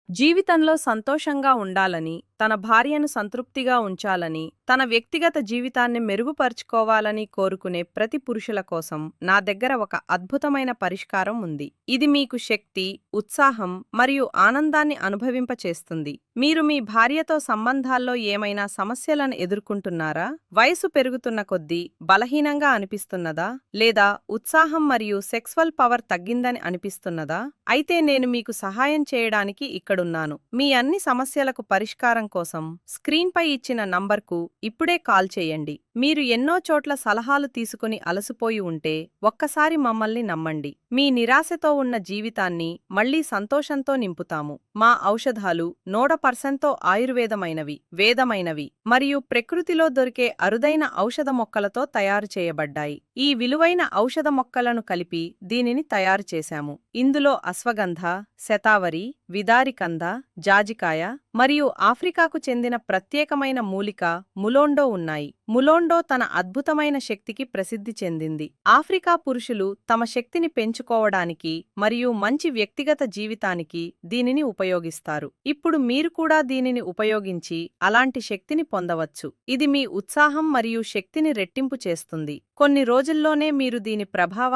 జీవితంలో సంతోషంగా ఉండాలని, తన భార్యను సంతృప్తిగా ఉంచాలని, తన వ్యక్తిగత జీవితాన్ని మెరుగుపరుచుకోవాలని కోరుకునే ప్రతి పురుషుల కోసం నా దగ్గర ఒక అద్భుతమైన పరిష్కారం ఉంది. ఇది మీకు శక్తి, ఉత్సాహం మరియు ఆనందాన్ని అనుభవింపచేస్తుంది. మీరు మీ భార్యతో సంబంధాల్లో ఏమైనా సమస్యలను ఎదుర్కొంటున్నారా? వయసు పెరుగుతున్న కొద్దీ బలహీనంగా అనిపిస్తున్నదా? లేదా ఉత్సాహం మరియు సెక్స్వల్ పవర్ తగ్గిందని అనిపిస్తున్నదా? అయితే నేను మీకు సహాయం చేయడానికి ఇక్కడున్నాను. మీ అన్ని సమస్యలకు పరిష్కారం కోసం స్క్రీన్పై ఇచ్చిన నంబర్కు ఇప్పుడే కాల్ చేయండి. మీరు ఎన్నో చోట్ల సలహాలు తీసుకుని అలసిపోయి ఉంటే ఒక్కసారి మమ్మల్ని నమ్మండి. మీ నిరాశతో ఉన్న జీవితాన్ని మళ్లీ సంతోషంతో నింపుతాము. మా ఔషధాలు 100% ఆయుర్వేదమైనవి, వేదమైనవి మరియు ప్రకృతిలో దొరికే అరుదైన ఔషధ మొక్కలతో తయారు చేయబడ్డాయి. ఈ విలువైన ఔషధ మొక్కలను కలిపి దీనిని తయారు చేశాము. ఇందులో అశ్వగంధ, శతావరి, విదారికంద, జాజికాయ మరియు ఆఫ్రికాకు చెందిన ప్రత్యేకమైన మూలిక ములోండో ఉన్నాయి. ములోండో తన అద్భుతమైన శక్తికి ప్రసిద్ధి చెందింది. ఆఫ్రికా పురుషులు తమ శక్తిని పెంచుకోవడానికి మరియు మంచి వ్యక్తిగత జీవితానికి దీనిని ఉపయోగిస్తారు. ఇప్పుడు మీరు కూడా దీనిని ఉపయోగించి అలాంటి శక్తిని పొందవచ్చు. ఇది మీ ఉత్సాహం మరియు శక్తిని రెట్టింపు చేస్తుంది. కొన్ని రోజుల్లోనే మీరు దీని ప్రభావాన్ని